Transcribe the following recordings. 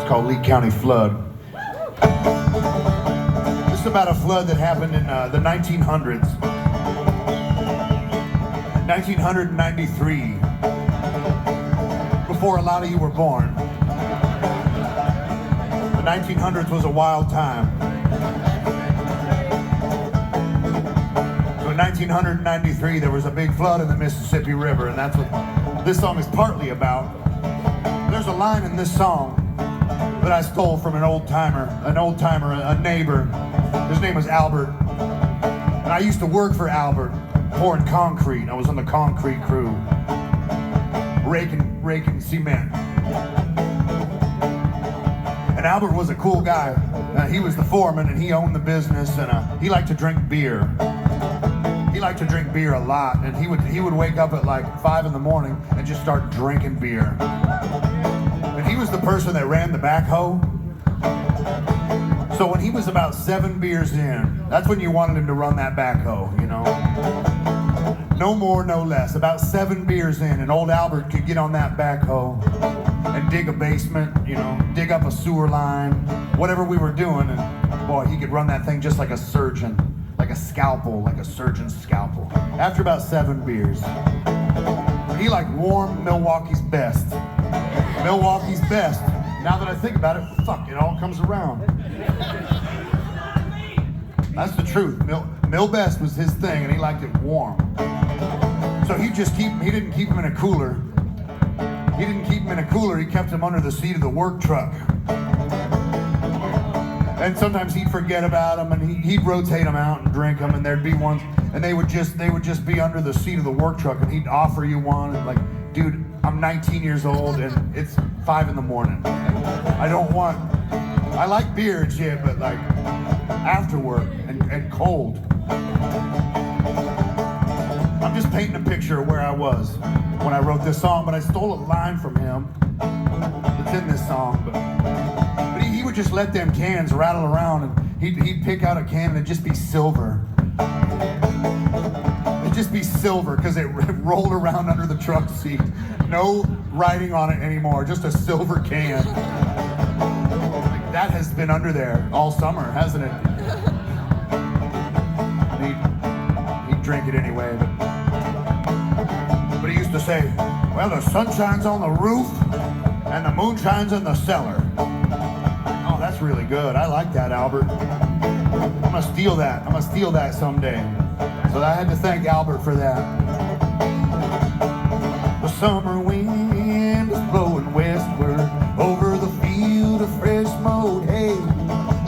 It's called Lee County Flood. This is about a flood that happened in the 1900s. 1993. Before a lot of you were born. The 1900s was a wild time. So in 1993 there was a big flood in the Mississippi River, and that's what this song is partly about. There's a line in this song that I stole from an old timer, a neighbor. His name was Albert. And I used to work for Albert, pouring concrete. I was on the concrete crew, raking cement. And Albert was a cool guy. He was the foreman and he owned the business, and he liked to drink beer. He liked to drink beer a lot, and he would wake up at like 5 in the morning and just start drinking beer. And he was the person that ran the backhoe. So when he was about 7 beers in, that's when you wanted him to run that backhoe, you know? No more, no less. About 7 beers in, and old Albert could get on that backhoe and dig a basement, you know, dig up a sewer line, whatever we were doing, and boy, he could run that thing just like a surgeon, like a scalpel, like a surgeon's scalpel. After about 7 beers, he liked warm Milwaukee's Best. Milwaukee's Best. Now that I think about it, fuck, it all comes around. That's the truth. Mil Best was his thing, and he liked it warm. So he didn't keep him in a cooler. He didn't keep him in a cooler, he kept him under the seat of the work truck. And sometimes he'd forget about them, and he'd rotate them out and drink them, and there'd be ones, and they would just be under the seat of the work truck, and he'd offer you one, and like, dude, I'm 19 years old, and it's 5 in the morning. I like beer and shit, but like, after work and cold. I'm just painting a picture of where I was when I wrote this song, but I stole a line from him that's in this song. But he would just let them cans rattle around, and he'd pick out a can and it'd just be silver. It'd just be silver because it rolled around under the truck seat. No writing on it anymore, just a silver can. Like, that has been under there all summer, hasn't it? He'd drink it anyway, but he used to say, well, the sun shines on the roof and the moon shines in the cellar. Oh, that's really good. I like that, Albert. I'm gonna steal that. I'm gonna steal that someday. So I had to thank Albert for that. The summer wind is blowing westward over the field of fresh mowed hay.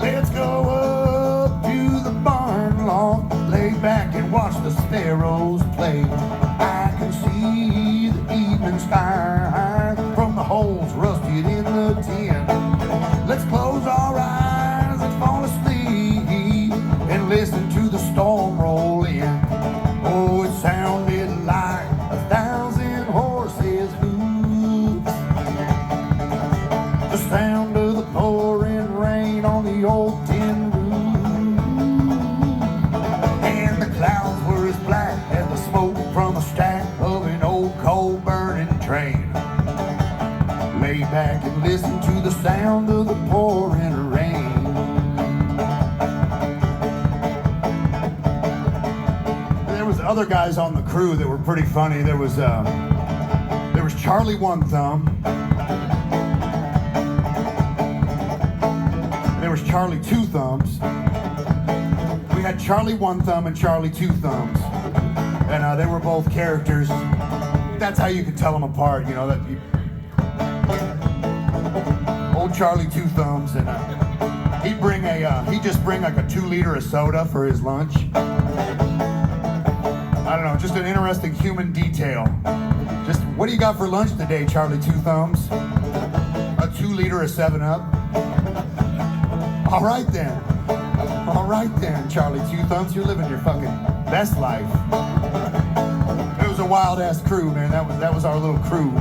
Let's go up to the barn loft, lay back and watch the sparrows play. I can see the evening sky from the holes rusted in the tin. Let's close our eyes and fall asleep and listen to the storm roll in. Oh, it sounded like 1,000 horses' hooves. The sound of the pouring rain on the old tin roof. And the clouds were as black as the smoke from a stack of an old coal burning train. Lay back and listen to the sound of the pouring rain. There was other guys on the crew that were pretty funny. There was Charlie One Thumb. There was Charlie Two Thumbs. We had Charlie One Thumb and Charlie Two Thumbs, and they were both characters. That's how you could tell them apart, you know. Old Charlie Two Thumbs, and he'd just bring like a 2-liter of soda for his lunch. I don't know, just an interesting human detail. Just, what do you got for lunch today, Charlie Two Thumbs? A 2-liter of 7-Up? All right then, Charlie Two Thumbs, you're living your fucking best life. It was a wild ass crew, man. That was our little crew.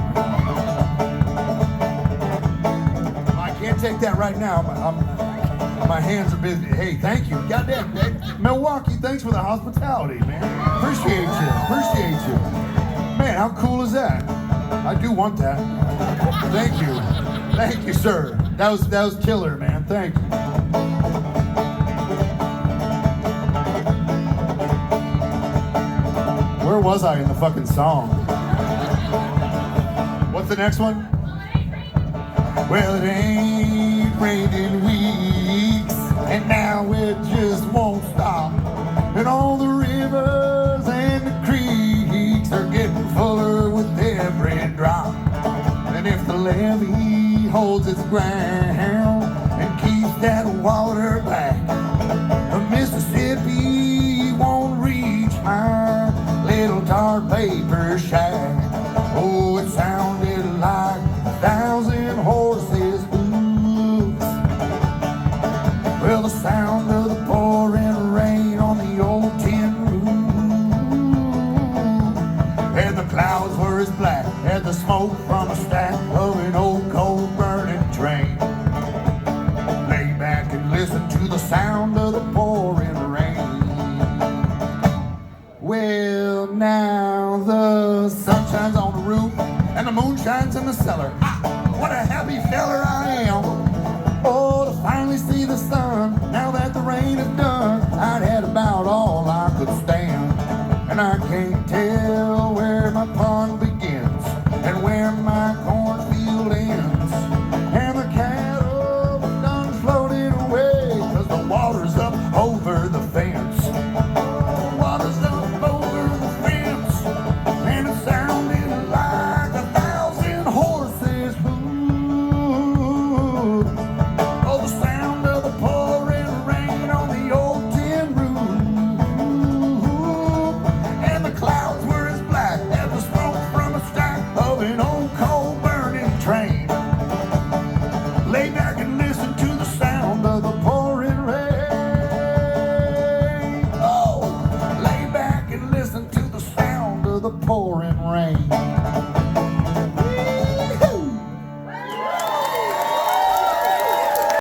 I can't take that right now. My hands are busy. Hey, thank you. Goddamn, Milwaukee, thanks for the hospitality, man. Appreciate you. Man, how cool is that? I do want that. Thank you, sir. That was killer, man. Thank you. Where was I in the fucking song? What's the next one? Well, it ain't rained in weeks, and now it just won't stop. And all the rivers and the creeks are getting fuller with every drop. And if the levee holds its ground and keeps that water back, the Mississippi won't reach my little tar paper shack. Oh, it sounded like 1,000 horses' hooves. Well, the sound of the pouring rain on the old tin roof, and the clouds were as black as the smoke from a stack of an old coal burning train. Lay back and listen to the sound of the pouring rain. Well, now the sun shines on the roof and the moon shines in the cellar. What a happy feller I am. Oh, to finally see the sun. Now that the rain is done, I'd had about all I could stand. And I can't tell where my pond begins and where my cornfield ends. And the cattle done floated away, 'cause the water's up over the fence. The water's up over the fence, and it sounded like 1,000 horses' hooves. Oh, the sound of the pouring rain on the old tin roof, and the clouds were as black as the smoke from a stack of an old coal burning train. Lay back and listen to the sound of the pouring rain. Oh, lay back and listen to the sound of the pouring rain.